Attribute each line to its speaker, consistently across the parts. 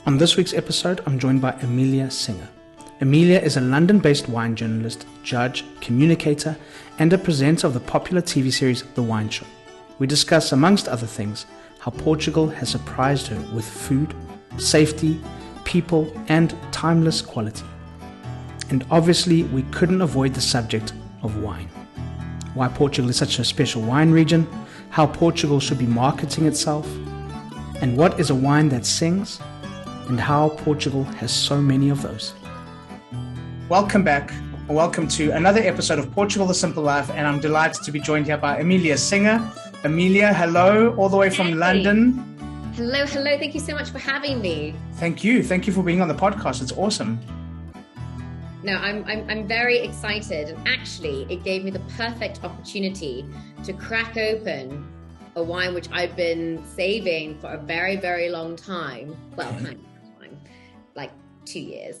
Speaker 1: On this week's episode, I'm joined by Amelia Singer. Amelia is a London-based wine journalist, judge, communicator, and a presenter of the popular TV series The Wine Show. We discuss, amongst other things, how Portugal has surprised her with food, safety, people, and timeless quality. And obviously, we couldn't avoid the subject of wine. Why Portugal is such a special wine region, how Portugal should be marketing itself, and what is a wine that sings, and how Portugal has so many of those. Welcome back. Welcome to another episode of Portugal, The Simple Life, and I'm delighted to be joined here by Amelia Singer. Amelia, hello, all the way from London.
Speaker 2: Hello. Thank you so much for having me.
Speaker 1: Thank you for being on the podcast. It's awesome.
Speaker 2: No, I'm very excited, and actually, it gave me the perfect opportunity to crack open a wine which I've been saving for a very, very long time. Well, kind of time, like 2 years.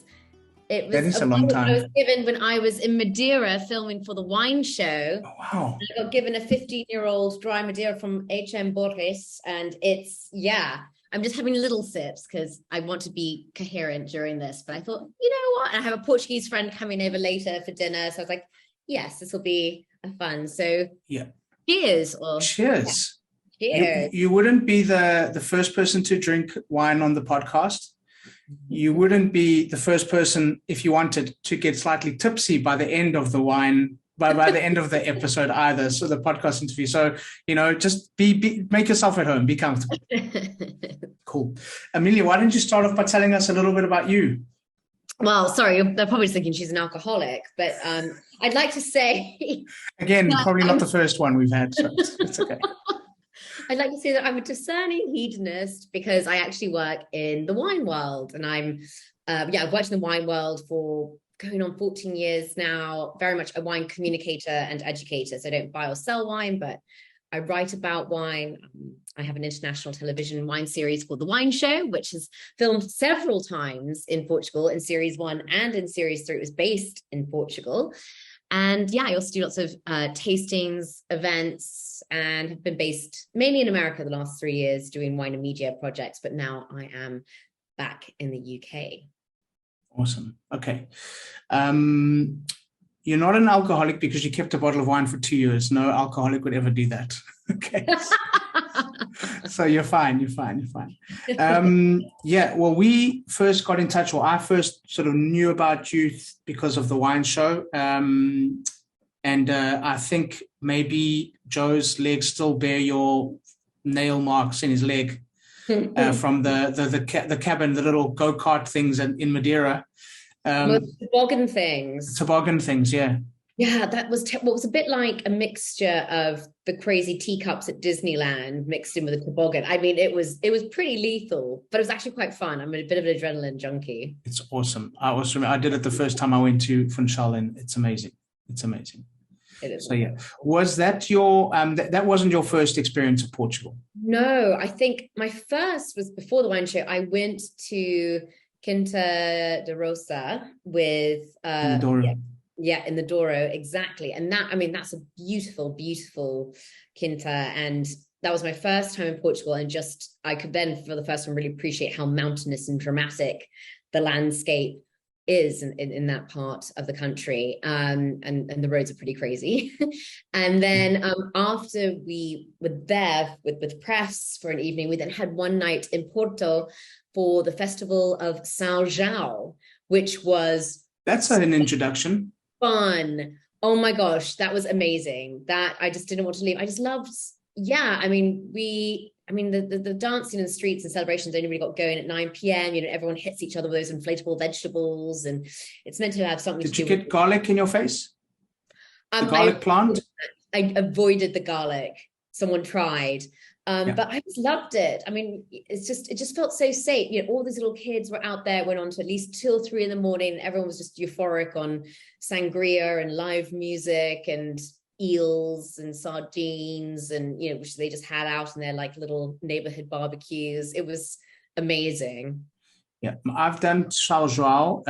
Speaker 2: It was
Speaker 1: that is a long time.
Speaker 2: I was given when I was in Madeira filming for the wine show.
Speaker 1: Oh, wow.
Speaker 2: I got given a 15-year-old dry Madeira from H.M. Borges, and I'm just having little sips because I want to be coherent during this. But I thought, you know what? I have a Portuguese friend coming over later for dinner. So I was like, yes, this will be fun. So
Speaker 1: yeah.
Speaker 2: Cheers.
Speaker 1: Cheers.
Speaker 2: Yeah. Cheers.
Speaker 1: You wouldn't be the first person to drink wine on the podcast. You wouldn't be the first person, if you wanted, to get slightly tipsy by the end of the wine, by the end of the episode either. So the podcast interview. So, just make yourself at home, be comfortable. Cool. Amelia, why don't you start off by telling us a little bit about you?
Speaker 2: Well, sorry, they're probably thinking she's an alcoholic, but I'd like to say...
Speaker 1: Again, probably not the first one we've had, so it's okay.
Speaker 2: I'd like to say that I'm a discerning hedonist because I actually work in the wine world, and I've worked in the wine world for going on 14 years now, very much a wine communicator and educator. So I don't buy or sell wine, but I write about wine. I have an international television wine series called The Wine Show, which is filmed several times in Portugal. In series 1 and in series 3, it was based in Portugal. And I also do lots of tastings, events, and have been based mainly in America the last 3 years doing wine and media projects. But now I am back in the UK.
Speaker 1: Awesome. Okay. You're not an alcoholic because you kept a bottle of wine for 2 years. No alcoholic would ever do that. Okay. So you're fine. Well, we first got in touch, or I first sort of knew about you because of the wine show. And I think maybe Joe's legs still bear your nail marks in his leg from the cabin, the little go-kart things in Madeira.
Speaker 2: Toboggan things. Yeah. Yeah, that was what was a bit like a mixture of the crazy teacups at Disneyland mixed in with a toboggan. I mean, it was pretty lethal, but it was actually quite fun. I'm a bit of an adrenaline junkie.
Speaker 1: It's awesome. I did it the first time I went to Funchal, and it's amazing. It is. So yeah, was that your that wasn't your first experience of Portugal?
Speaker 2: No, I think my first was before the wine show. I went to Quinta da Rosa with in the Douro, exactly. And that's a beautiful, beautiful quinta. And that was my first time in Portugal. And I could then, for the first time, really appreciate how mountainous and dramatic the landscape is in that part of the country. And the roads are pretty crazy. And then after we were there with press for an evening, we then had one night in Porto for the festival of São João, which was...
Speaker 1: That's an introduction.
Speaker 2: Fun. Oh my gosh, that was amazing. That I just didn't want to leave. I just loved, the dancing in the streets and celebrations only really got going at 9 p.m. Everyone hits each other with those inflatable vegetables, and it's meant to have something
Speaker 1: Did
Speaker 2: to do
Speaker 1: you get garlic in your face? The garlic plant?
Speaker 2: I avoided the garlic. Someone tried. But I just loved it. I mean, it just felt so safe. All these little kids were out there, went on to at least 2 or 3 in the morning. And everyone was just euphoric on sangria and live music and eels and sardines and, which they just had out in their like little neighborhood barbecues. It was amazing.
Speaker 1: Yeah, I've done São João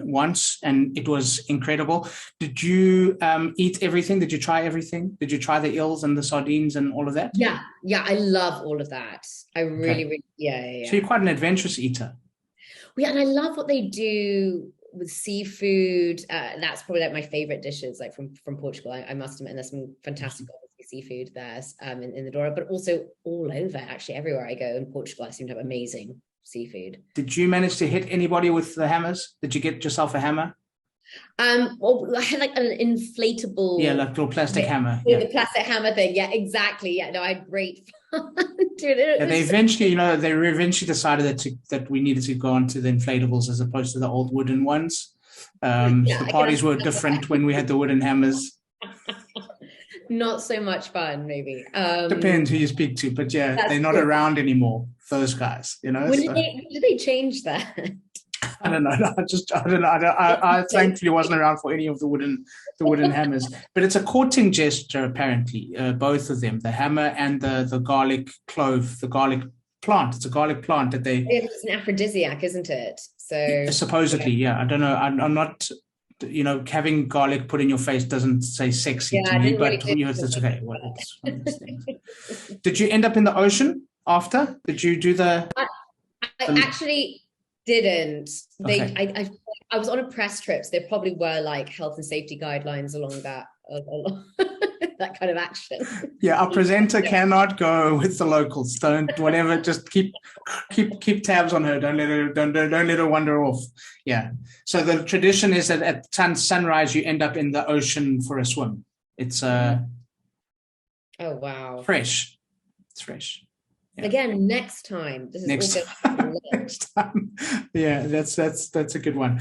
Speaker 1: once, and it was incredible. Did you eat everything? Did you try everything? Did you try the eels and the sardines and all of that?
Speaker 2: Yeah, I love all of that. I really, yeah.
Speaker 1: So you're quite an adventurous eater.
Speaker 2: Yeah, and I love what they do with seafood. That's probably like my favorite dishes, like from Portugal. I must admit, and there's some fantastic seafood there in the Douro, but also all over, actually, everywhere I go in Portugal, I seem to have amazing seafood.
Speaker 1: Did you manage to hit anybody with the hammers? Did you get yourself a hammer?
Speaker 2: Well, I had like an inflatable,
Speaker 1: like little plastic hammer.
Speaker 2: The plastic hammer thing. Yeah, exactly. Yeah, no, I had great fun. Dude,
Speaker 1: they eventually, they eventually decided that we needed to go on to the inflatables as opposed to the old wooden ones. The parties were different when we had the wooden hammers.
Speaker 2: Not so much fun, maybe.
Speaker 1: Depends who you speak to, but yeah, they're not around anymore. Those guys,
Speaker 2: When did they change that?
Speaker 1: I don't know. I don't know. I thankfully wasn't around for any of the wooden hammers. But it's a courting gesture, apparently. Both of them, the hammer and the garlic clove, the garlic plant. It's a garlic plant that they.
Speaker 2: It's an aphrodisiac, isn't it? So
Speaker 1: supposedly, yeah. I don't know. I'm not. Having garlic put in your face doesn't say sexy to me, but it's okay. Well, it's one of those things. Did you end up in the ocean after? Did you do the?
Speaker 2: I actually didn't. Okay. I was on a press trip, so there probably were like health and safety guidelines along that that kind of action.
Speaker 1: Yeah, our presenter cannot go with the locals. Don't whatever. Just keep tabs on her. Don't let her wander off. Yeah. So the tradition is that at sunrise you end up in the ocean for a swim. It's
Speaker 2: oh wow,
Speaker 1: fresh. It's fresh.
Speaker 2: Yeah. Again, next time. This is
Speaker 1: next time. Yeah, that's a good one.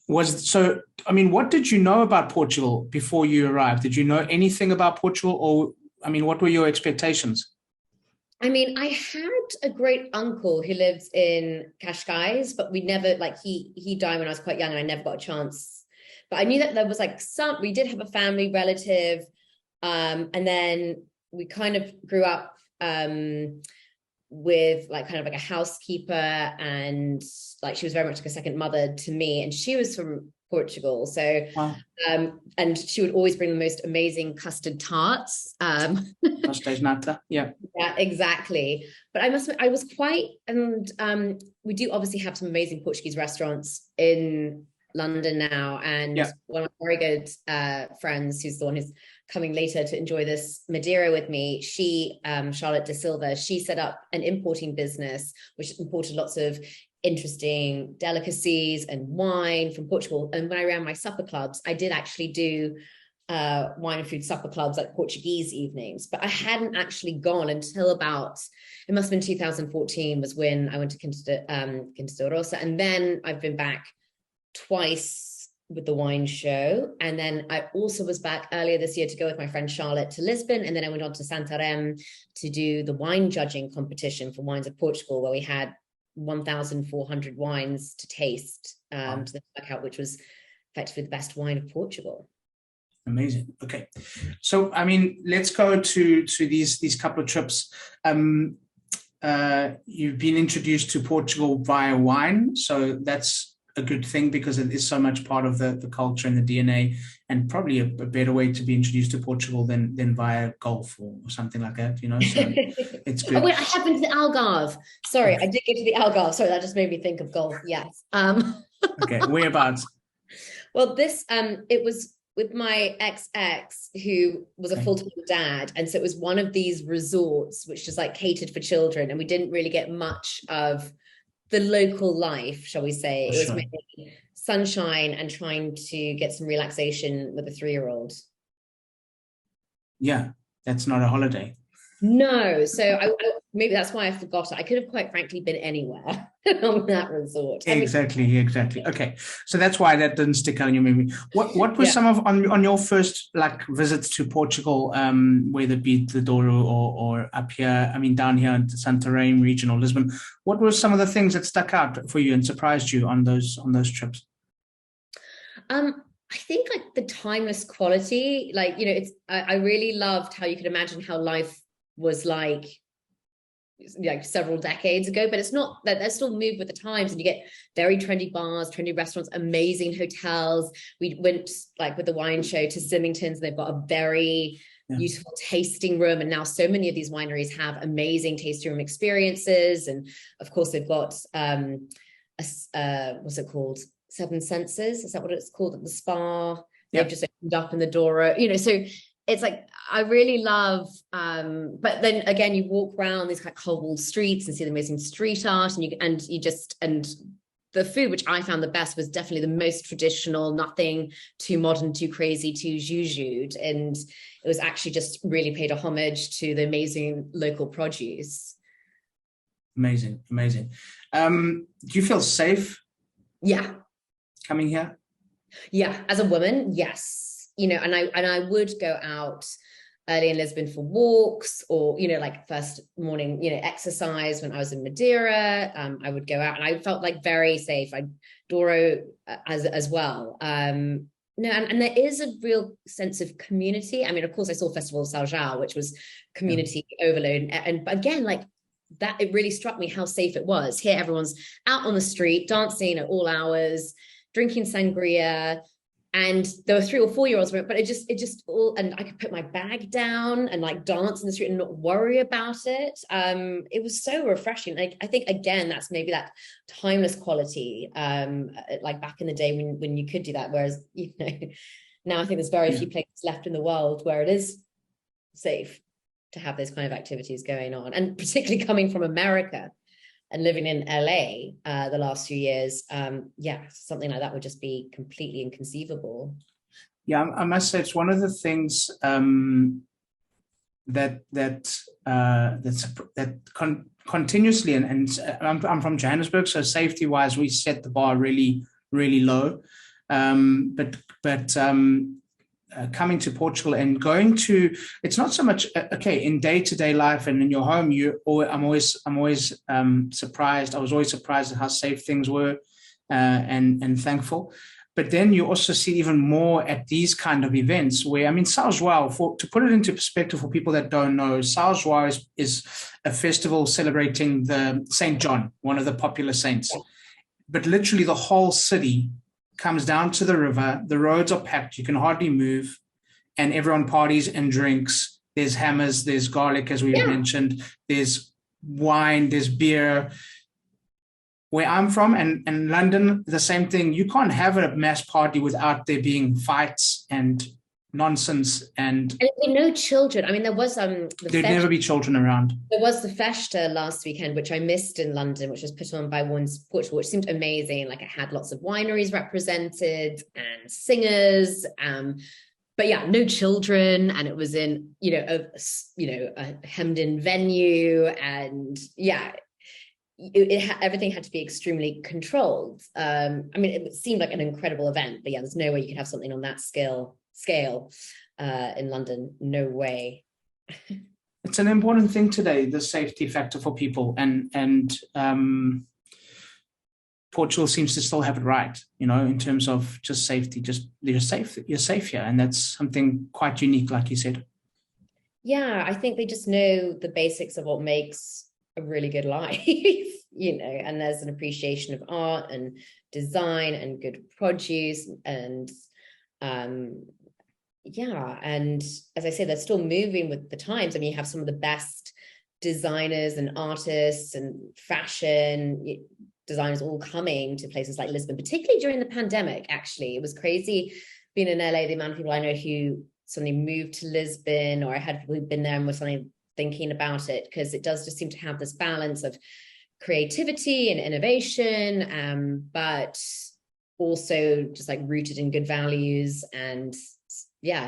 Speaker 1: What did you know about Portugal before you arrived? Did you know anything about Portugal, or what were your expectations?
Speaker 2: I had a great uncle who lives in Cascais, but we never he died when I was quite young, and I never got a chance. But I knew that there was we did have a family relative, and then we kind of grew up with a housekeeper, and she was very much like a second mother to me, and she was from Portugal, so wow. And she would always bring the most amazing custard tarts.
Speaker 1: Pastéis nata, yeah,
Speaker 2: exactly. But I must admit, I was quite, and we do obviously have some amazing Portuguese restaurants in London now, and one of my very good friends, who's the one who's coming later to enjoy this Madeira with me, she, Charlotte De Silva, she set up an importing business, which imported lots of interesting delicacies and wine from Portugal. And when I ran my supper clubs, I did actually do wine and food supper clubs, like Portuguese evenings, but I hadn't actually gone until about, it must have been 2014 was when I went to Quinta da Rosa. And then I've been back twice with the wine show, and then I also was back earlier this year to go with my friend Charlotte to Lisbon, and then I went on to Santarém to do the wine judging competition for Wines of Portugal, where we had 1,400 wines to taste to the workout, which was effectively the best wine of Portugal.
Speaker 1: Amazing. Okay, so let's go to these couple of trips. You've been introduced to Portugal via wine, so that's a good thing because it is so much part of the culture and the DNA, and probably a better way to be introduced to Portugal than via golf or something like that, so it's good.
Speaker 2: Oh, wait, I have been to the Algarve. Sorry, I did get to the Algarve. Sorry, that just made me think of golf. Yes.
Speaker 1: Okay, whereabouts?
Speaker 2: Well, this, it was with my ex who was a full-time dad. And so it was one of these resorts, which just catered for children. And we didn't really get much of the local life, shall we say. It was mainly sunshine and trying to get some relaxation with a 3-year-old.
Speaker 1: Yeah, that's not a holiday.
Speaker 2: No, so maybe that's why I forgot it. I could have quite frankly been anywhere on that resort.
Speaker 1: Exactly. Okay, so that's why that didn't stick out in your memory. What were some of on your first visits to Portugal, whether it be the Douro or up here? Down here in Santarém region or Lisbon. What were some of the things that stuck out for you and surprised you on those trips?
Speaker 2: I think the timeless quality, it's. I really loved how you could imagine how life was several decades ago, but it's not that. They're still moved with the times, and you get very trendy bars, trendy restaurants, amazing hotels. We went with the wine show to Symington's, and they've got a very beautiful tasting room. And now so many of these wineries have amazing tasting room experiences. And of course, they've got, what's it called? Seven Senses. Is that what it's called at the spa? They've just opened up in the Douro, so it's like, I really love, but then again, you walk around these kind of cobbled streets and see the amazing street art, and the food, which I found the best, was definitely the most traditional, nothing too modern, too crazy, too zhuzhed. And it was actually just really paid a homage to the amazing local produce.
Speaker 1: Amazing. Do you feel safe?
Speaker 2: Yeah.
Speaker 1: Coming here?
Speaker 2: Yeah. As a woman, yes. And I would go out early in Lisbon for walks, or, like first morning, exercise when I was in Madeira. I would go out and I felt like very safe. Douro as well. No, and there is a real sense of community. I mean, of course, I saw Festival of São João, which was community overload. And again, like that, it really struck me how safe it was. Here, everyone's out on the street, dancing at all hours, drinking sangria. And there were 3 or 4 year olds, but it just all, and I could put my bag down and like dance in the street and not worry about it. It was so refreshing. Like, I think, again, that's maybe that timeless quality, like back in the day when you could do that. Whereas, now I think there's very few places left in the world where it is safe to have those kind of activities going on. And particularly coming from America and living in LA the last few years, something like that would just be completely inconceivable.
Speaker 1: Yeah, I must say it's one of the things that continuously, and I'm from Johannesburg, so safety-wise, we set the bar really, really low. But coming to Portugal and going to, it's not so much in day-to-day life and in your home. I'm always surprised. I was always surprised at how safe things were, and thankful. But then you also see even more at these kind of events where, I mean, São João, to put it into perspective for people that don't know, São João is a festival celebrating the Saint John, one of the popular saints. But literally the whole city comes down to the river, the roads are packed, you can hardly move, and everyone parties and drinks. There's hammers, there's garlic, as we've mentioned, there's wine, there's beer. Where I'm from, and London, the same thing. You can't have a mass party without there being fights and nonsense. And
Speaker 2: no children. I mean, there was there'd
Speaker 1: never be children around.
Speaker 2: There was the Festa last weekend, which I missed in London, which was put on by Wines Portugal, which seemed amazing. Like, it had lots of wineries represented and singers. But yeah, no children, and it was in a hemmed-in venue, and everything had to be extremely controlled. I mean, it seemed like an incredible event, but there's no way you could have something on that scale in London. No way.
Speaker 1: It's an important thing today, the safety factor for people, and Portugal seems to still have it right, in terms of just safety. Just you're safe here, and that's something quite unique, like you said.
Speaker 2: Yeah, I think they just know the basics of what makes a really good life, and there's an appreciation of art and design and good produce, and and as I say, they're still moving with the times. I mean, you have some of the best designers and artists and fashion designers all coming to places like Lisbon, particularly during the pandemic. Actually, it was crazy being in LA, the amount of people I know who suddenly moved to Lisbon, or I had people who'd been there and were suddenly thinking about it, because it does just seem to have this balance of creativity and innovation, but also just like rooted in good values and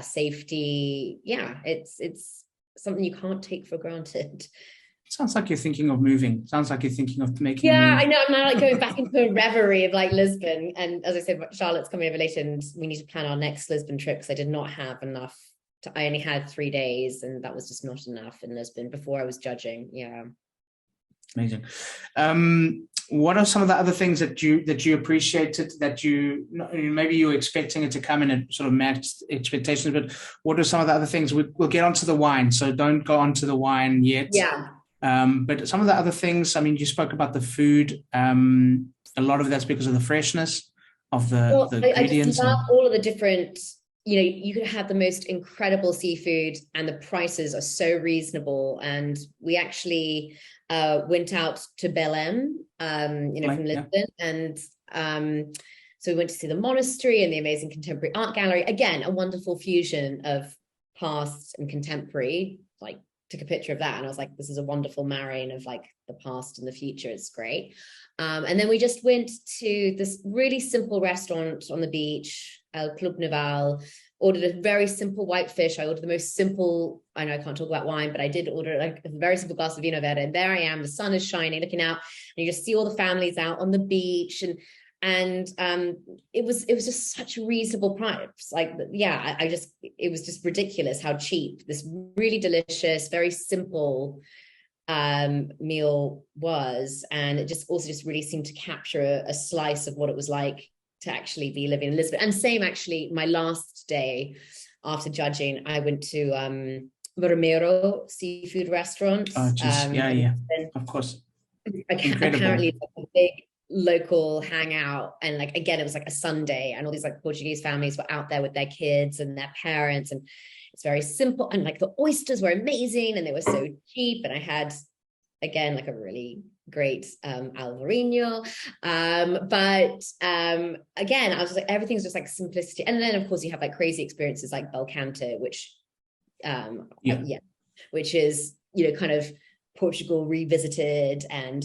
Speaker 2: safety. It's something you can't take for granted.
Speaker 1: Sounds like you're thinking of moving. Sounds like you're thinking of making.
Speaker 2: I know. I'm now like going back into a reverie of like Lisbon, and as I said, Charlotte's coming over later, and we need to plan our next Lisbon trip, because I did not have enough. I only had 3 days, and that was just not enough in Lisbon before I was judging. Yeah.
Speaker 1: Amazing. What are some of the other things that you appreciated, that maybe you were expecting it to come in and sort of match expectations, but what are some of the other things? We'll get onto the wine, so don't go onto the wine yet.
Speaker 2: Yeah.
Speaker 1: But some of the other things, I mean, you spoke about the food. A lot of that's because of the freshness of the ingredients.
Speaker 2: I just love all of the different, you know, you could have the most incredible seafood and the prices are so reasonable. And we actually went out to Belém, you know, from Lisbon. And so we went to see the monastery and the amazing contemporary art gallery. Again, a wonderful fusion of past and contemporary. Like, took a picture of that and I was like, this is a wonderful marrying of like the past and the future. It's great. And then we just went to this really simple restaurant on the beach, El Club Naval, ordered a very simple white fish. I ordered the most simple, I know I can't talk about wine, but I did order like a very simple glass of vino verde. And there I am, the sun is shining, looking out, and you just see all the families out on the beach. And it was just such a reasonable price. Like, yeah, it was just ridiculous how cheap this really delicious, very simple meal was. And it just also just really seemed to capture a slice of what it was like to actually be living in Lisbon. And same, actually, my last day after judging, I went to Vermeero seafood restaurant.
Speaker 1: Oh, just, yeah, of course.
Speaker 2: Apparently it's like a big local hangout, and like, again, it was like a Sunday and all these like Portuguese families were out there with their kids and their parents, and it's very simple, and like the oysters were amazing and they were so cheap, and I had, again, like a really great alvarinho, but again, I was just like, everything's just like simplicity. And then of course you have like crazy experiences like Belcanto, which which is, you know, kind of Portugal revisited, and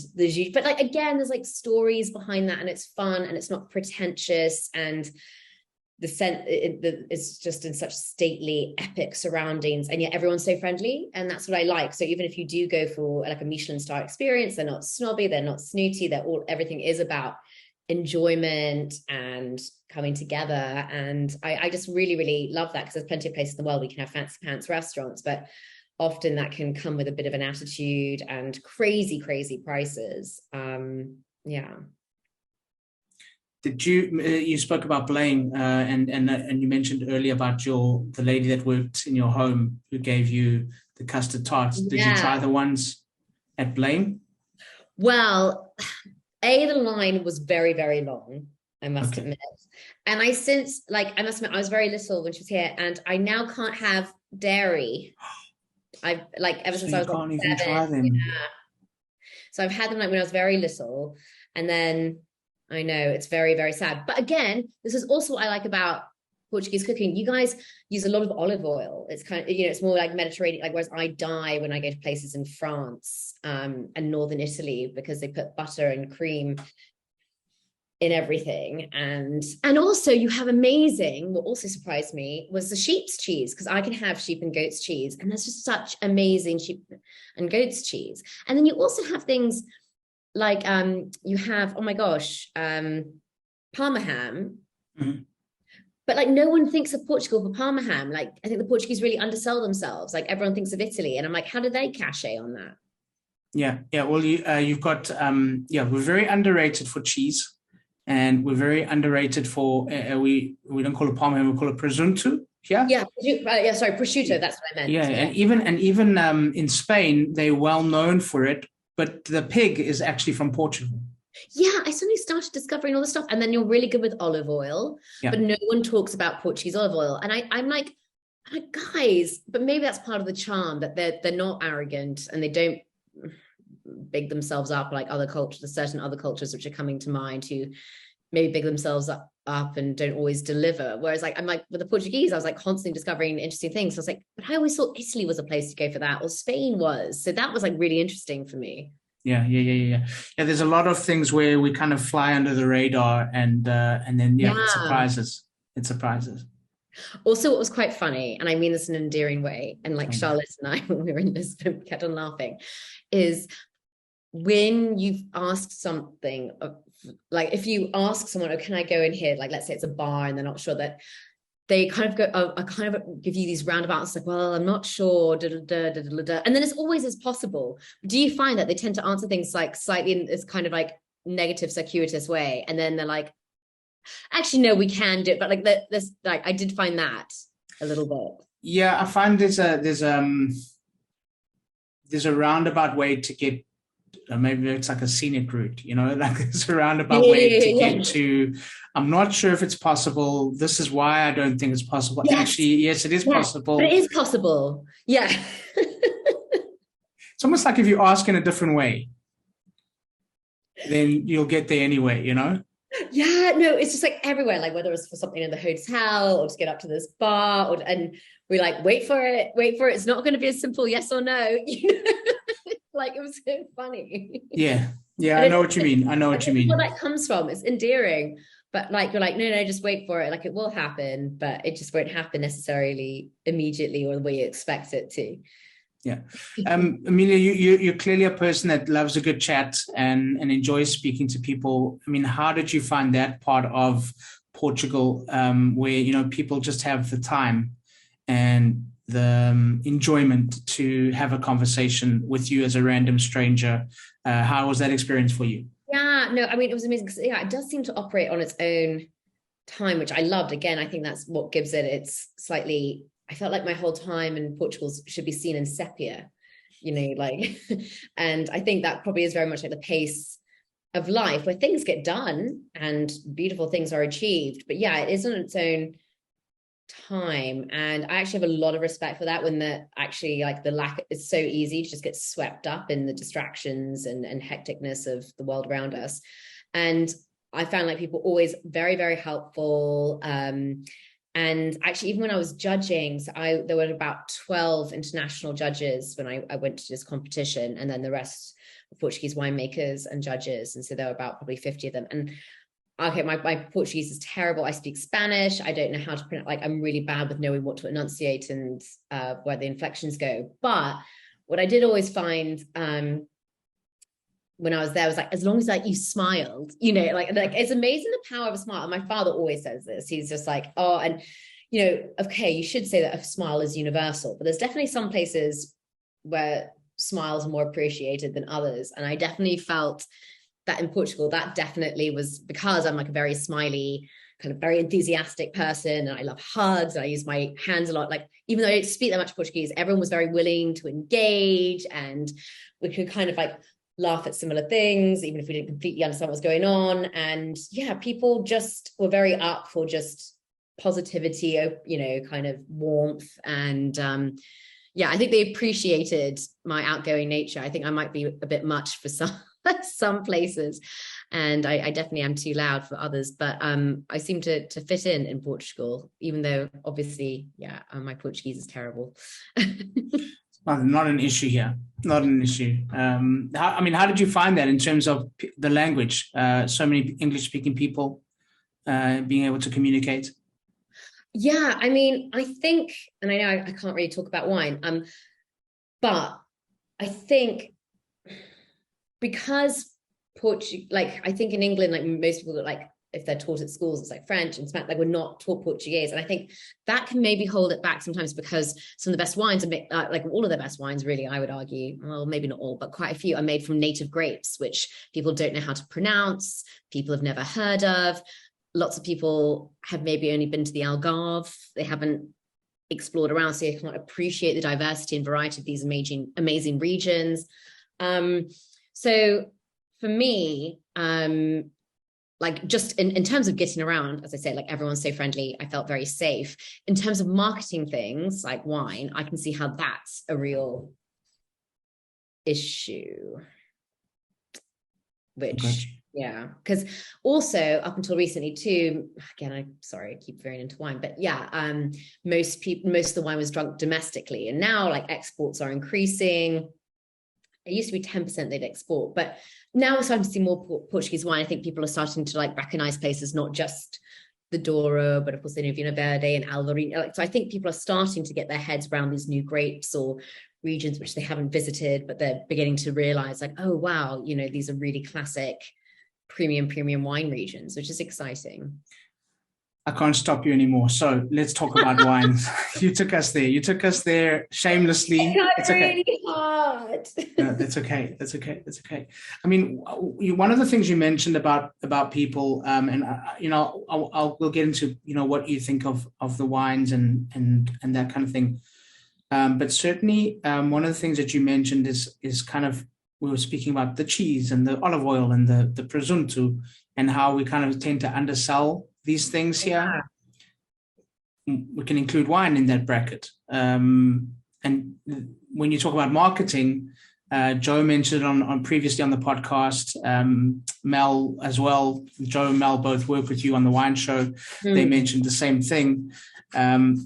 Speaker 2: but like, again, there's like stories behind that, and it's fun and it's not pretentious, and it's just in such stately, epic surroundings, and yet everyone's so friendly, and that's what I like. So even if you do go for like a Michelin star experience, they're not snobby, they're not snooty, everything is about enjoyment and coming together. And I just really, really love that, because there's plenty of places in the world we can have fancy pants restaurants, but often that can come with a bit of an attitude and crazy prices.
Speaker 1: Did you spoke about Blaine, and you mentioned earlier about the lady that worked in your home who gave you the custard tarts. Did you try the ones at Blaine?
Speaker 2: Well, the line was very, very long, I must admit. And I must admit, I was very little when she was here, and I now can't have dairy. I've ever since I was
Speaker 1: can't
Speaker 2: like
Speaker 1: even
Speaker 2: 7.
Speaker 1: try them.
Speaker 2: Yeah. So I've had them like when I was very little, and then I know it's very, very sad. But again, this is also what I like about Portuguese cooking. You guys use a lot of olive oil. It's kind of, you know, it's more like Mediterranean, like, whereas I die when I go to places in France and northern Italy, because they put butter and cream in everything. And also you have amazing, what also surprised me was the sheep's cheese, because I can have sheep and goat's cheese, and there's just such amazing sheep and goat's cheese. And then you also have things like you have, oh my gosh, Parma ham.
Speaker 1: Mm-hmm.
Speaker 2: But like, no one thinks of Portugal for Parma ham. Like, I think the Portuguese really undersell themselves. Like, everyone thinks of Italy, and I'm like, how do they cachet on that?
Speaker 1: Yeah. Well, you've got we're very underrated for cheese, and we're very underrated for we don't call it Parma ham, we call it presunto. Yeah.
Speaker 2: Sorry, prosciutto. That's what I meant.
Speaker 1: Yeah, and even in Spain, they're well known for it. But the pig is actually from Portugal.
Speaker 2: Yeah, I suddenly started discovering all this stuff. And then you're really good with olive oil, but no one talks about Portuguese olive oil. And I'm like, guys, but maybe that's part of the charm, that they're not arrogant and they don't big themselves up like other cultures, certain other cultures which are coming to mind, who maybe big themselves up and don't always deliver. Whereas I'm like, with the Portuguese, I was like constantly discovering interesting things. So I was like, but I always thought Italy was a place to go for that, or Spain was. So that was like really interesting for me.
Speaker 1: Yeah. There's a lot of things where we kind of fly under the radar, and then it surprises. It surprises.
Speaker 2: Also, what was quite funny, and I mean this in an endearing way, and like Charlotte and I, when we were in Lisbon, kept on laughing, is when you've asked something, like if you ask someone, oh, can I go in here? Like, let's say it's a bar and they're not sure, that they kind of go, I kind of give you these roundabouts, like, well, I'm not sure, and then it's always as possible. Do you find that they tend to answer things like slightly in this kind of like negative, circuitous way, and then they're like, actually, no, we can do it, but like this, like, I did find that a little bit.
Speaker 1: Yeah, I find there's a roundabout way to get maybe it's like a scenic route, like it's a roundabout way to get to, I'm not sure if it's possible. This is why I don't think it's possible. Yes. Actually, yes, it is possible.
Speaker 2: But it is possible. Yeah.
Speaker 1: It's almost like if you ask in a different way, then you'll get there anyway,
Speaker 2: Yeah, no, it's just like everywhere, like whether it's for something in the hotel or to get up to this bar, and we like, wait for it. It's not going to be a simple yes or no. Like, it was so funny.
Speaker 1: Yeah, I know what you mean. Where
Speaker 2: that comes from, it's endearing. But like, you're like, no, just wait for it. Like, it will happen, but it just won't happen necessarily immediately or the way you expect it to.
Speaker 1: Yeah. Amelia, you're clearly a person that loves a good chat and enjoys speaking to people. I mean, how did you find that part of Portugal, where, people just have the time and the enjoyment to have a conversation with you as a random stranger? How was that experience for you?
Speaker 2: Yeah, no, I mean, it was amazing because it does seem to operate on its own time, which I loved. Again, I think that's what gives it its slightly, I felt like my whole time in Portugal should be seen in sepia, like, and I think that probably is very much like the pace of life where things get done and beautiful things are achieved. But yeah, it is on its own time. And I actually have a lot of respect for that when the lack, it's so easy to just get swept up in the distractions and hecticness of the world around us. And I found like people always very, very helpful. And actually, even when I was judging, so there were about 12 international judges when I went to this competition, and then the rest were Portuguese winemakers and judges. And so there were about probably 50 of them. And okay, my Portuguese is terrible. I speak Spanish. I don't know how to pronounce, like, I'm really bad with knowing what to enunciate and where the inflections go. But what I did always find when I was there was like, as long as like you smiled, like it's amazing the power of a smile. And my father always says this. He's just like, oh, and okay, you should say that a smile is universal, but there's definitely some places where smiles are more appreciated than others. And I definitely felt that in Portugal, that definitely was because I'm like a very smiley, kind of very enthusiastic person, and I love hugs, and I use my hands a lot. Like, even though I don't speak that much Portuguese, everyone was very willing to engage, and we could kind of like laugh at similar things, even if we didn't completely understand what's going on. And yeah, people just were very up for just positivity, kind of warmth. And yeah, I think they appreciated my outgoing nature. I think I might be a bit much for some places, and I definitely am too loud for others, but I seem to fit in Portugal, even though obviously, my Portuguese is terrible.
Speaker 1: Not an issue here. Not an issue. How did you find that in terms of the language? So many English-speaking people being able to communicate.
Speaker 2: Yeah, I mean, I think, and I know I can't really talk about wine, but I think because Portuguese, like, I think in England, like most people, like, if they're taught at schools, it's like French and Spanish, like we're not taught Portuguese. And I think that can maybe hold it back sometimes, because some of the best wines are like all of the best wines, really, I would argue, well, maybe not all, but quite a few are made from native grapes, which people don't know how to pronounce, people have never heard of. Lots of people have maybe only been to the Algarve. They haven't explored around, so they can't appreciate the diversity and variety of these amazing regions. So for me, like just in terms of getting around, as I say, like everyone's so friendly, I felt very safe. In terms of marketing things like wine, I can see how that's a real issue. Which, yeah, because also up until recently too, again, I'm sorry, I keep veering into wine, but yeah, most of the wine was drunk domestically, and now like exports are increasing. It used to be 10% they'd export, but now we're starting to see more Portuguese wine. I think people are starting to like recognize places, not just the Douro, but of course they know Vinho Verde and Alvarinho. So I think people are starting to get their heads around these new grapes or regions which they haven't visited, but they're beginning to realize like, oh, wow, these are really classic premium wine regions, which is exciting.
Speaker 1: I can't stop you anymore. So let's talk about wines. You took us there shamelessly.
Speaker 2: It's okay. Really hard.
Speaker 1: No, that's okay. I mean, one of the things you mentioned about people, and we'll get into what you think of the wines and that kind of thing. But certainly, one of the things that you mentioned is kind of we were speaking about the cheese and the olive oil and the presunto, and how we kind of tend to undersell these things here. We can include wine in that bracket. And when you talk about marketing, Joe mentioned on previously on the podcast, Mel as well. Joe and Mel both work with you on the wine show. They mentioned the same thing. There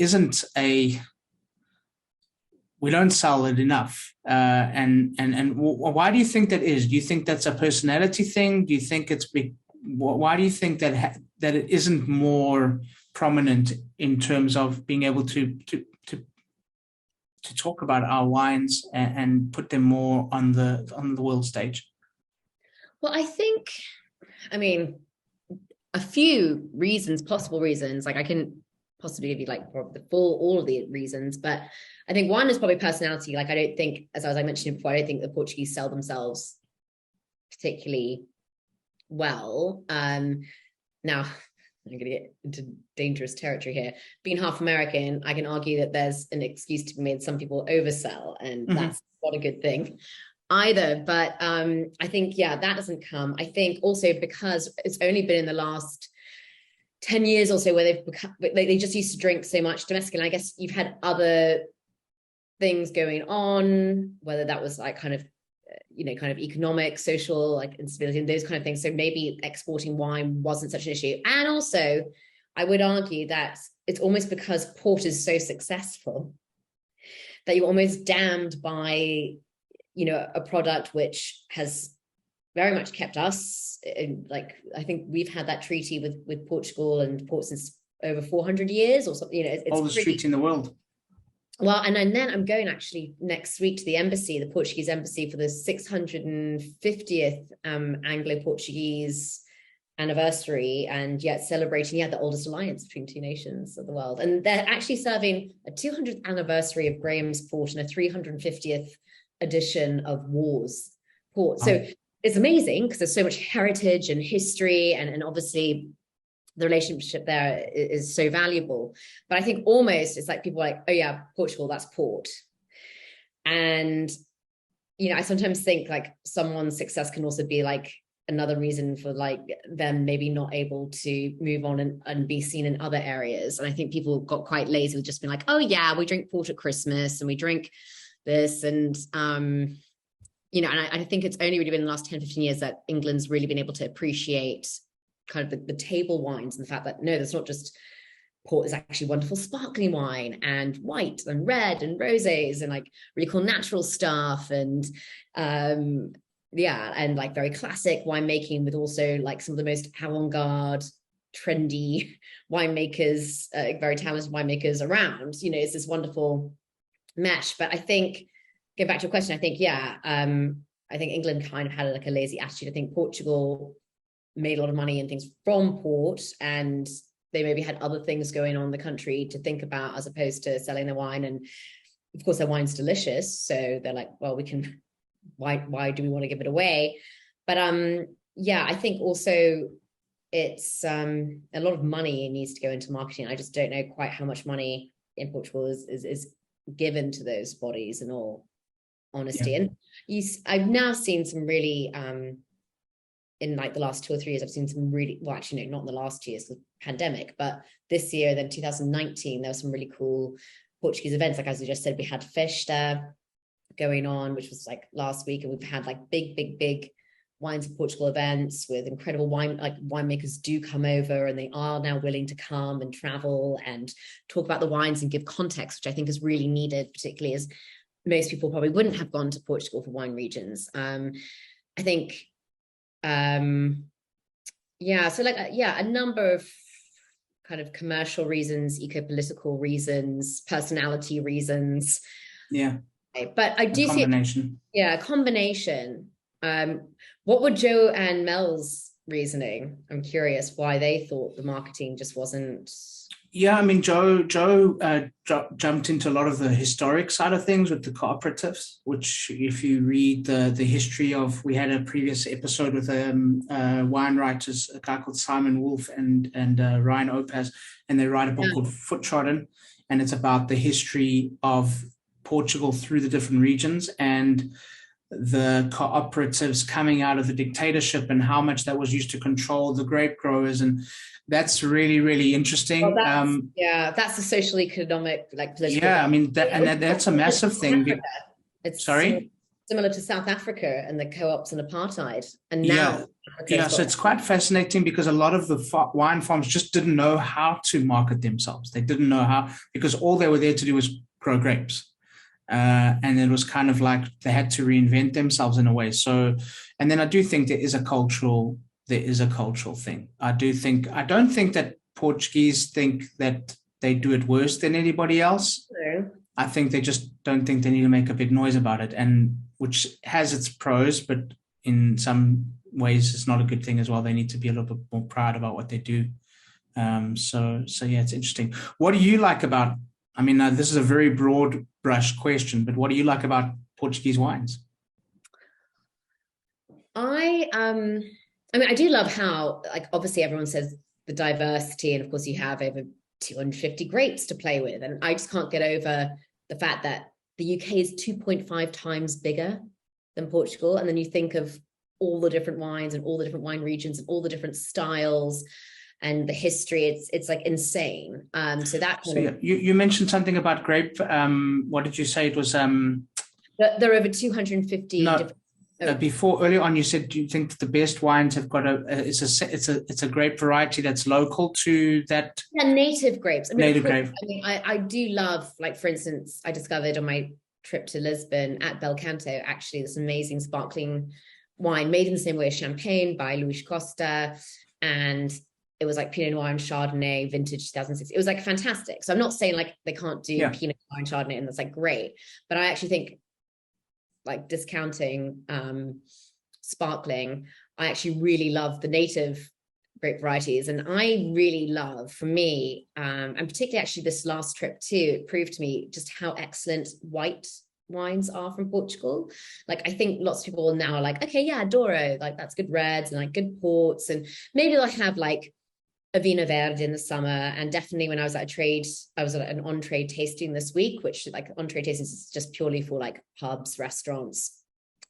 Speaker 1: isn't we don't sell it enough. And why do you think that is? Do you think that's a personality thing? Do you think it's big? Why do you think that it isn't more prominent in terms of being able to talk about our wines and put them more on the world stage?
Speaker 2: Well, I mean, a few possible reasons. Like I can possibly give you like all of the reasons, but I think one is probably personality. Like I don't think, as I was mentioning before, I don't think the Portuguese sell themselves particularly well. Now I'm going to get into dangerous territory here. Being half American, I can argue that there's an excuse to be made. Some people oversell, and that's not a good thing either. But I think, that doesn't come. I think also because it's only been in the last 10 years or so where they just used to drink so much domestically. And I guess you've had other things going on, whether that was like kind of economic, social, like instability and those kind of things. So maybe exporting wine wasn't such an issue. And also, I would argue that it's almost because port is so successful that you're almost damned by, a product which has very much kept us in, like, I think we've had that treaty with Portugal and port since over 400 years or something. It's
Speaker 1: oldest treaty in the world.
Speaker 2: Well, and then I'm going actually next week to the embassy, the Portuguese embassy, for the 650th Anglo-Portuguese anniversary, and yet celebrating the oldest alliance between two nations of the world. And they're actually serving a 200th anniversary of Graham's Port and a 350th edition of War's Port. So it's amazing because there's so much heritage and history, and obviously the relationship there is so valuable. But I think almost it's like people are like, oh yeah, Portugal, that's port. And, I sometimes think like someone's success can also be like another reason for like them maybe not able to move on and be seen in other areas. And I think people got quite lazy with just being like, oh yeah, we drink port at Christmas and we drink this. And, and I think it's only really been in the last 10, 15 years that England's really been able to appreciate kind of the table wines, and the fact that no, that's not just port, is actually wonderful sparkling wine and white and red and rosés and like really cool natural stuff, and and like very classic winemaking with also like some of the most avant-garde trendy winemakers, very talented winemakers around. It's this wonderful mesh. But I think, get back to your question, I think I think England kind of had like a lazy attitude. I think Portugal made a lot of money and things from port, and they maybe had other things going on in the country to think about as opposed to selling their wine. And of course their wine's delicious, so they're like, well, we can, why do we want to give it away? But I think also it's a lot of money needs to go into marketing. I just don't know quite how much money in Portugal is given to those bodies, in all honesty. And I've now seen some really in like the last 2 or 3 years, I've seen some really, well, actually, no, not in the last years, the pandemic, but this year, then 2019, there were some really cool Portuguese events. Like, as we just said, we had Fish there going on, which was like last week. And we've had like big Wines of Portugal events with incredible winemakers do come over, and they are now willing to come and travel and talk about the wines and give context, which I think is really needed, particularly as most people probably wouldn't have gone to Portugal for wine regions. I think, so like, a number of kind of commercial reasons, eco-political reasons, personality reasons.
Speaker 1: Yeah.
Speaker 2: But I do see a combination. What were Joe and Mel's reasoning? I'm curious why they thought the marketing just wasn't.
Speaker 1: Yeah, I mean, Joe jumped into a lot of the historic side of things with the cooperatives, which if you read the history of, we had a previous episode with wine writers, a guy called Simon Wolf and Ryan Opaz, and they write a book called Foottrodden, and it's about the history of Portugal through the different regions. And the cooperatives coming out of the dictatorship and how much that was used to control the grape growers. And that's really, really interesting.
Speaker 2: Well, that's the social economic, like political.
Speaker 1: Yeah, I mean, that's a massive thing.
Speaker 2: It's
Speaker 1: Sorry?
Speaker 2: similar to South Africa and the co-ops and apartheid. And now,
Speaker 1: so it's quite fascinating because a lot of the wine farms just didn't know how to market themselves. They didn't know how, because all they were there to do was grow grapes. And it was kind of like they had to reinvent themselves in a way. So, and then I do think there is a cultural thing. I don't think that Portuguese think that they do it worse than anybody else.
Speaker 2: No.
Speaker 1: I think they just don't think they need to make a big noise about it, and which has its pros, but in some ways it's not a good thing as well. They need to be a little bit more proud about what they do. So yeah, it's interesting. What do you like about, I mean, this is a very broad brush question, but what do you like about Portuguese wines?
Speaker 2: I mean, I do love how, like, obviously everyone says the diversity, and of course you have over 250 grapes to play with. And I just can't get over the fact that the UK is 2.5 times bigger than Portugal. And then you think of all the different wines and all the different wine regions and all the different styles and the history. It's like insane. So
Speaker 1: you mentioned something about grape. What did you say? It was
Speaker 2: there are over 250 different.
Speaker 1: Before, earlier on, you said, do you think that the best wines have got it's a grape variety that's local to that?
Speaker 2: Yeah, native grapes. I mean,
Speaker 1: native grape.
Speaker 2: I mean, I do love, like, for instance, I discovered on my trip to Lisbon at Belcanto, actually, this amazing sparkling wine made in the same way as champagne by Luis Costa. And it was like Pinot Noir and Chardonnay, vintage 2006. It was like fantastic. So I'm not saying like they can't do Pinot Noir and Chardonnay and that's like great, but I actually think, like, discounting sparkling, I actually really love the native grape varieties. And I really love, for me, and particularly actually this last trip too, it proved to me just how excellent white wines are from Portugal. Like, I think lots of people now are like, okay, yeah, Douro, like that's good reds and like good ports, and maybe they'll have like a Vino Verde in the summer. And definitely when I was at an on-trade tasting this week, which, like, on-trade tastings is just purely for like pubs, restaurants.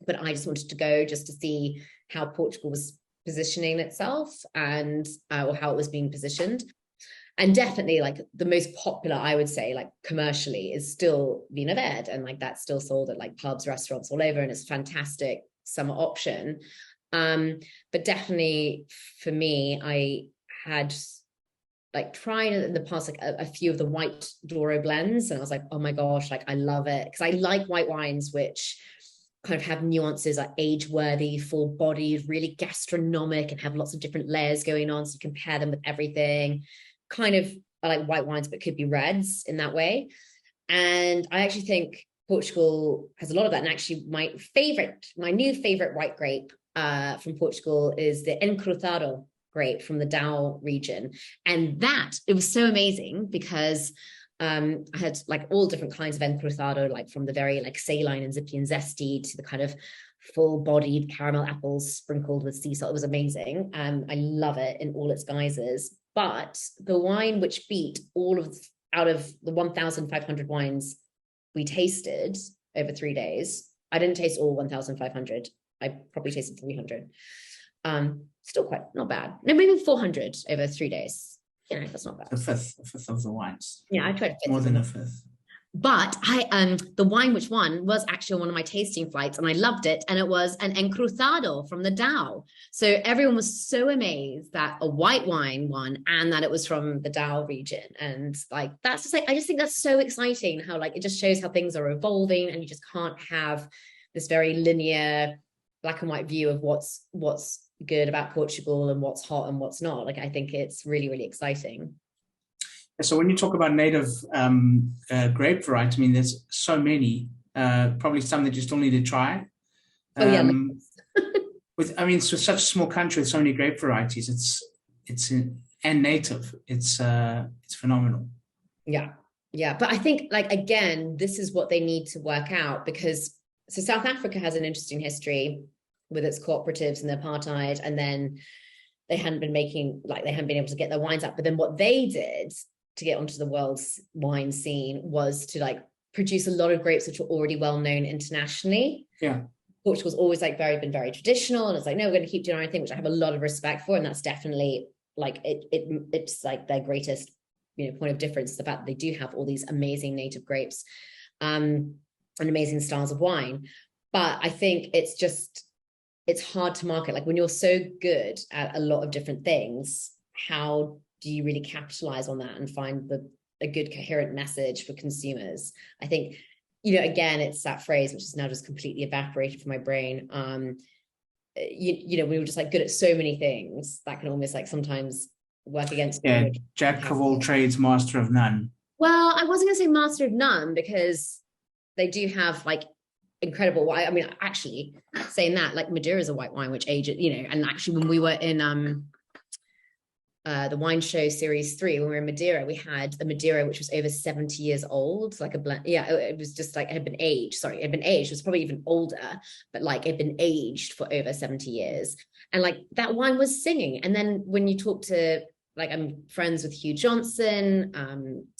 Speaker 2: But I just wanted to go just to see how Portugal was positioning itself and or how it was being positioned. And definitely, like, the most popular, I would say, like, commercially, is still Vino Verde, and like that's still sold at like pubs, restaurants all over, and it's a fantastic summer option. But definitely for me, I had like tried in the past like a few of the white Douro blends, and I was like, oh my gosh, like I love it, because I like white wines which kind of have nuances, like age-worthy, full-bodied, really gastronomic, and have lots of different layers going on, so you can pair them with everything. Kind of, I like white wines, but could be reds in that way. And I actually think Portugal has a lot of that. And actually, my new favorite white grape from Portugal is the Encruzado grape from the Dow region. And it was so amazing because I had like all different kinds of Encruzado, like from the very like saline and zippy and zesty to the kind of full-bodied caramel apples sprinkled with sea salt. It was amazing. I love it in all its guises. But the wine which beat out of the 1,500 wines we tasted over 3 days, I didn't taste all 1,500. I probably tasted 300. Still quite not bad. No, maybe 400 over 3 days. You know, that's not bad.
Speaker 1: A fifth of the wines.
Speaker 2: Yeah, I tried
Speaker 1: more than a fifth.
Speaker 2: But the wine which won was actually on one of my tasting flights, and I loved it. And it was an Encruzado from the Dow. So everyone was so amazed that a white wine won and that it was from the Dow region. And like, that's just like, I just think that's so exciting how like, it just shows how things are evolving, and you just can't have this very linear black and white view of what's good about Portugal and what's hot and what's not. Like, I think it's really, really exciting.
Speaker 1: So when you talk about native grape variety, I mean, there's so many, probably some that you still need to try. With such a small country with so many grape varieties, and native, it's phenomenal.
Speaker 2: Yeah. But I think, like, again, this is what they need to work out, because so South Africa has an interesting history with its cooperatives and the apartheid, and then they hadn't been able to get their wines out. But then what they did to get onto the world's wine scene was to like produce a lot of grapes which were already well known internationally.
Speaker 1: Yeah.
Speaker 2: Portugal's always like been very traditional, and it's like, no, we're going to keep doing our own thing, which I have a lot of respect for, and that's definitely like it's like their greatest, you know, point of difference is the fact that they do have all these amazing native grapes, and amazing styles of wine. But I think it's hard to market. Like when you're so good at a lot of different things, how do you really capitalize on that and find a good coherent message for consumers? I think, you know, again, it's that phrase which is now just completely evaporated from my brain. You know, we were just like good at so many things that can almost like sometimes work against.
Speaker 1: Yeah, jack of all trades, master of none.
Speaker 2: Well, I wasn't going to say master of none, because they do have like incredible wine. I mean, actually saying that, like Madeira is a white wine which ages, you know, and actually when we were in the wine show series 3, when we were in Madeira, we had a Madeira which was over 70 years old, like a blend. Yeah, it was just like, it had been aged. Sorry, it had been aged. It was probably even older, but like it had been aged for over 70 years. And like that wine was singing. And then when you talk to, like, I'm friends with Hugh Johnson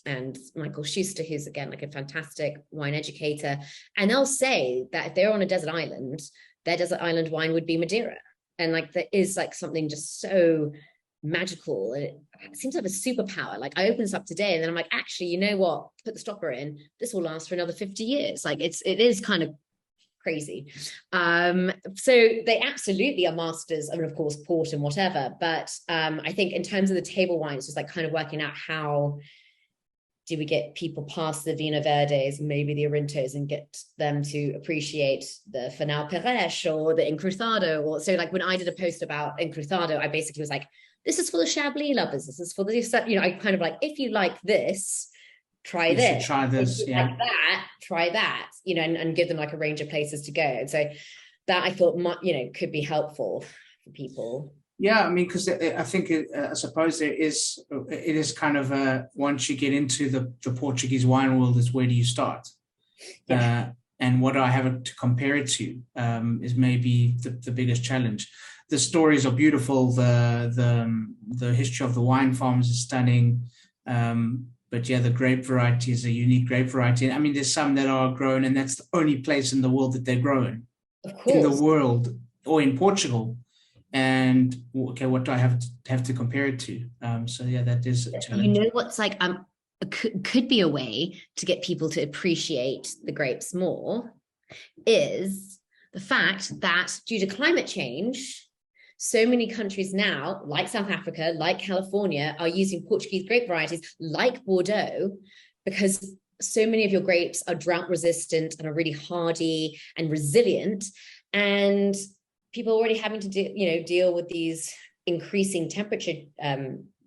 Speaker 2: and Michael Schuster, who's again like a fantastic wine educator, and they'll say that if they're on a desert island, their desert island wine would be Madeira. And like there is like something just so magical, and it seems to have a superpower. Like I opened this up today and then I'm like, actually, you know what, put the stopper in, this will last for another 50 years. Like it is kind of crazy. So they absolutely are masters. I mean, of course, port and whatever, but I think in terms of the table wines, just like kind of working out how do we get people past the Vino Verdes, maybe the Orintos, and get them to appreciate the Fernão Perez or the Encruzado. Or so like when I did a post about Encruzado, I basically was like, this is for the Chablis lovers, this is for the, you know, I kind of like, if you like this, try
Speaker 1: you
Speaker 2: this.
Speaker 1: Try this,
Speaker 2: if you
Speaker 1: yeah.
Speaker 2: like that, try that, you know, and give them like a range of places to go. And so that I thought might, you know, could be helpful for people.
Speaker 1: Yeah, I mean, because I think I suppose it is kind of once you get into the Portuguese wine world, is where do you start? Yeah. And what do I have to compare it to is maybe the biggest challenge. The stories are beautiful. The history of the wine farms is stunning. But yeah, the grape variety is a unique grape variety. I mean, there's some that are grown, and that's the only place in the world that they're grown.
Speaker 2: Of course.
Speaker 1: In the world, or in Portugal. And okay, what do I have to compare it to? So yeah, that is a challenge.
Speaker 2: You know what's like could be a way to get people to appreciate the grapes more is the fact that due to climate change, so many countries now, like South Africa, like California, are using Portuguese grape varieties like Bordeaux, because so many of your grapes are drought resistant and are really hardy and resilient. And people are already having to deal with these increasing temperature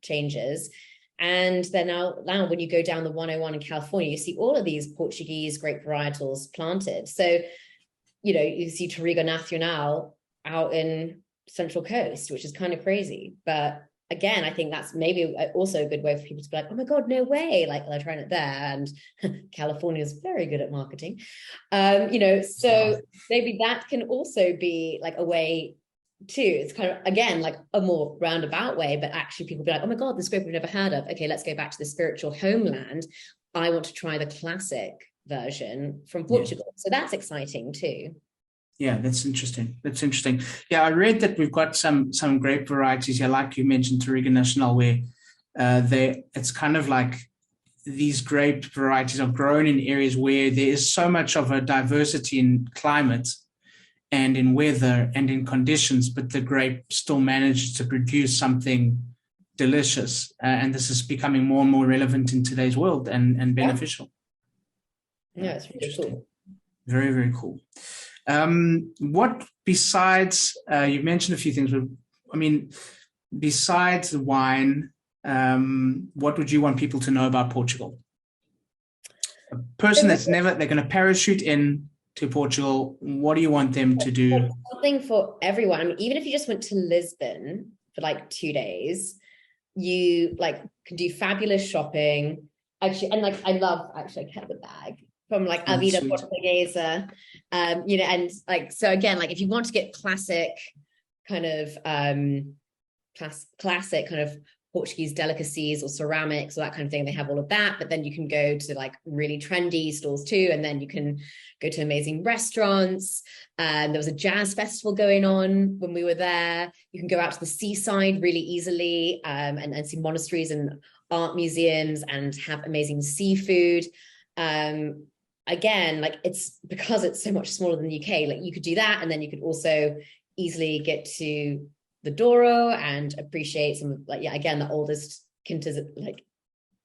Speaker 2: changes. And then now when you go down the 101 in California, you see all of these Portuguese grape varietals planted. So, you know, you see Touriga Nacional out in Central Coast, which is kind of crazy. But again, I think that's maybe also a good way for people to be like, oh my God, no way. Like they're trying it there. And California is very good at marketing. You know, so maybe that can also be like a way too. It's kind of, again, like a more roundabout way, but actually people be like, oh my God, this grape we've never heard of. Okay, let's go back to the spiritual homeland. I want to try the classic version from Portugal. Yeah. So that's exciting too.
Speaker 1: Yeah, that's interesting. Yeah, I read that we've got some grape varieties here, like you mentioned, Touriga Nacional, where it's kind of like these grape varieties are grown in areas where there is so much of a diversity in climate and in weather and in conditions, but the grape still manages to produce something delicious. And this is becoming more and more relevant in today's world and beneficial.
Speaker 2: Yeah, it's really cool.
Speaker 1: Very, very cool. What besides, you mentioned a few things, but I mean, besides the wine, what would you want people to know about Portugal? A person they're going to parachute in to Portugal, what do you want them to do?
Speaker 2: Something for everyone. I mean, even if you just went to Lisbon for like 2 days, you like can do fabulous shopping. Actually, and like I kept the bag from like A Vida Portuguese, you know, and like, so again, like if you want to get classic kind of Portuguese delicacies or ceramics or that kind of thing. They have all of that, but then you can go to like really trendy stores too. And then you can go to amazing restaurants. And there was a jazz festival going on when we were there. You can go out to the seaside really easily, and see monasteries and art museums and have amazing seafood. Again, like it's because it's so much smaller than the UK, like you could do that. And then you could also easily get to the Douro and appreciate some of, like, again, the oldest quintas, like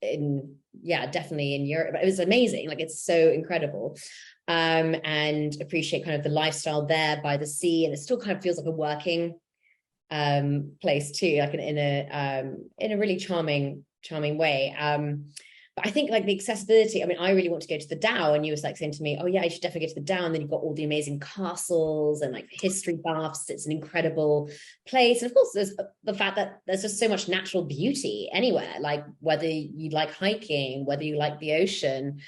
Speaker 2: definitely in Europe. But it was amazing. Like, it's so incredible. And appreciate kind of the lifestyle there by the sea. And it still kind of feels like a working place too, like in a really charming way. But I think like the accessibility, I mean, I really want to go to the Dow, and you was like saying to me, oh yeah, I should definitely go to the Dow. And then you've got all the amazing castles and like history buffs. It's an incredible place. And of course, there's the fact that there's just so much natural beauty anywhere, like whether you like hiking, whether you like the ocean,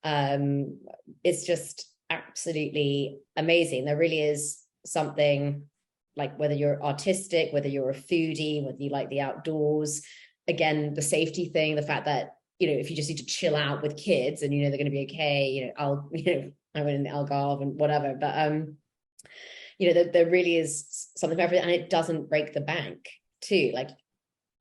Speaker 2: it's just absolutely amazing. There really is something, like whether you're artistic, whether you're a foodie, whether you like the outdoors, again, the safety thing, the fact that, you know, if you just need to chill out with kids and, you know, they're going to be okay, I went in the Algarve and whatever, but, there really is something for everything, and it doesn't break the bank too. Like,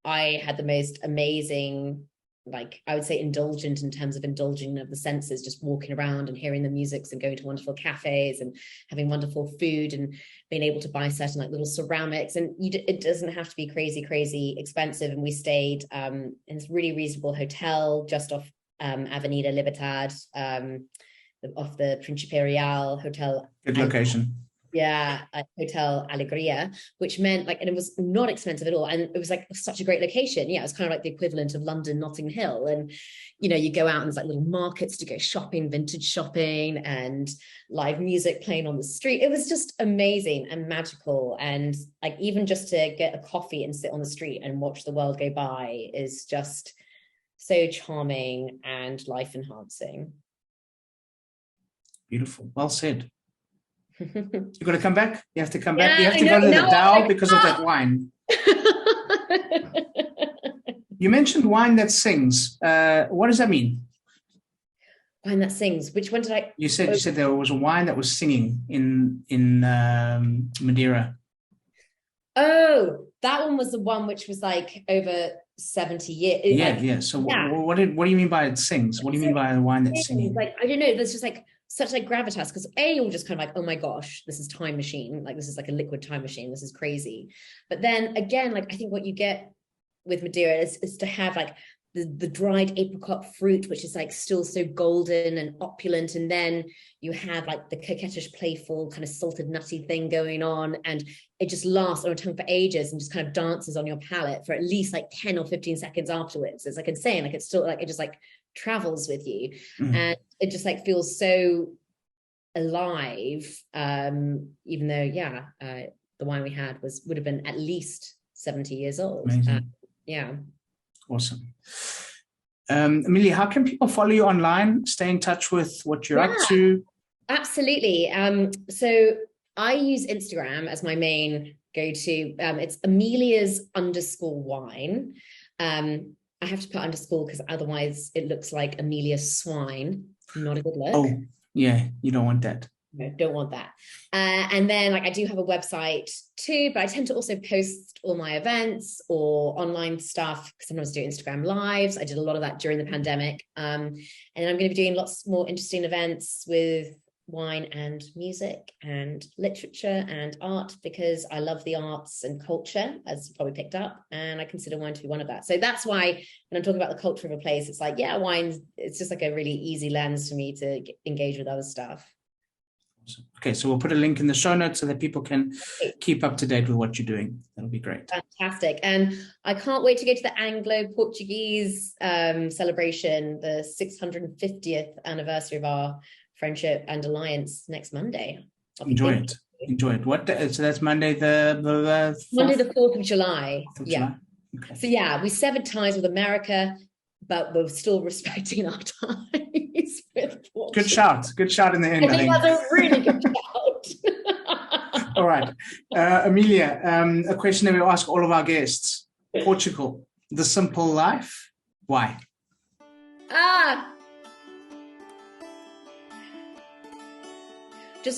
Speaker 2: I had the most amazing, like, I would say indulgent in terms of indulging of the senses, just walking around and hearing the musics and going to wonderful cafes and having wonderful food and being able to buy certain like little ceramics. And it doesn't have to be crazy expensive. And we stayed in this really reasonable hotel just off Avenida Libertad, off the Príncipe Real Hotel.
Speaker 1: Good location.
Speaker 2: Yeah, Hotel Alegria, which meant like, and it was not expensive at all. And it was like such a great location. Yeah, it was kind of like the equivalent of London, Notting Hill. And, you go out and there's like little markets to go shopping, vintage shopping, and live music playing on the street. It was just amazing and magical. And like, even just to get a coffee and sit on the street and watch the world go by is just so charming and life enhancing.
Speaker 1: Beautiful. Well said. You're going to come back? You have to come back. You have to go to the Dow because of that wine. You mentioned wine that sings. What does that mean?
Speaker 2: Wine that sings. Which one did I?
Speaker 1: You said there was a wine that was singing in Madeira.
Speaker 2: Oh, that one was the one which was like over 70 years.
Speaker 1: Yeah. So what do you mean by it sings? What do you mean by a wine that's singing?
Speaker 2: Like, I don't know. There's just like such like gravitas, because you're just kind of like, oh my gosh, this is time machine. Like, this is like a liquid time machine. This is crazy. But then again, like, I think what you get with Madeira is to have like the dried apricot fruit, which is like still so golden and opulent. And then you have like the coquettish, playful kind of salted nutty thing going on. And it just lasts on your tongue for ages and just kind of dances on your palate for at least like 10 or 15 seconds afterwards. It's like insane. Like, it's still like, it just like travels with you. Mm-hmm. And it just like feels so alive. Even though, the wine we had would have been at least 70 years old. Yeah.
Speaker 1: Awesome. Amelia, how can people follow you online, stay in touch with what you're up to?
Speaker 2: Absolutely. So I use Instagram as my main go-to. It's Amelia's _wine. I have to put underscore because otherwise it looks like Amelia Swine. Not a good look.
Speaker 1: Oh, yeah. You don't want that.
Speaker 2: No, don't want that. And then like, I do have a website too, but I tend to also post all my events or online stuff. Sometimes do Instagram lives. I did a lot of that during the pandemic. And then I'm going to be doing lots more interesting events with wine and music and literature and art, because I love the arts and culture, as you probably picked up, and I consider wine to be one of that. So that's why when I'm talking about the culture of a place, it's like, wine, it's just like a really easy lens for me to engage with other stuff.
Speaker 1: Okay, so we'll put a link in the show notes so that people can keep up to date with what you're doing. That'll be great.
Speaker 2: Fantastic. And I can't wait to go to the Anglo-Portuguese celebration, the 650th anniversary of our friendship and alliance next Monday.
Speaker 1: Enjoy it. What? So that's Monday the 4th?
Speaker 2: Monday the 4th of July.
Speaker 1: 4th of July.
Speaker 2: Okay. So we severed ties with America, but we're still respecting our ties with Portugal.
Speaker 1: Good shout in the end.
Speaker 2: I think that's a really good shout.
Speaker 1: All right. Amelia, a question that we ask all of our guests. Portugal. The simple life. Why?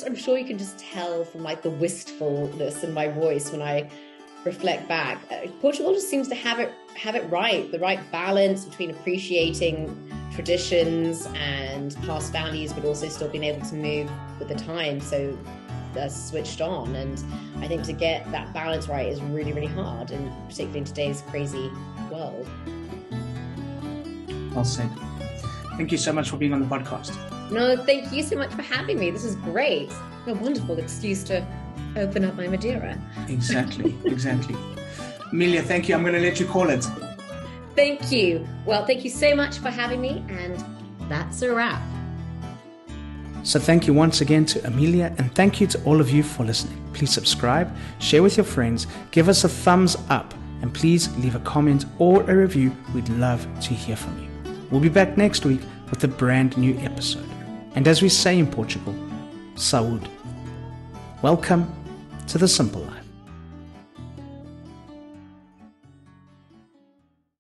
Speaker 2: I'm sure you can just tell from like the wistfulness in my voice when I reflect back. Portugal just seems to have it right, the right balance between appreciating traditions and past values, but also still being able to move with the time. So they're switched on. And I think to get that balance right is really, really hard, and particularly in today's crazy world.
Speaker 1: Well said. Thank you so much for being on the podcast.
Speaker 2: No, thank you so much for having me. This is great. A wonderful excuse to open up my Madeira.
Speaker 1: Exactly. Amelia, thank you. I'm going to let you call it.
Speaker 2: Thank you. Well, thank you so much for having me, and that's a wrap.
Speaker 1: So thank you once again to Amelia, and thank you to all of you for listening. Please subscribe, share with your friends, give us a thumbs up, and please leave a comment or a review. We'd love to hear from you. We'll be back next week with a brand new episode. And as we say in Portugal, saúde. Welcome to the Simple Life.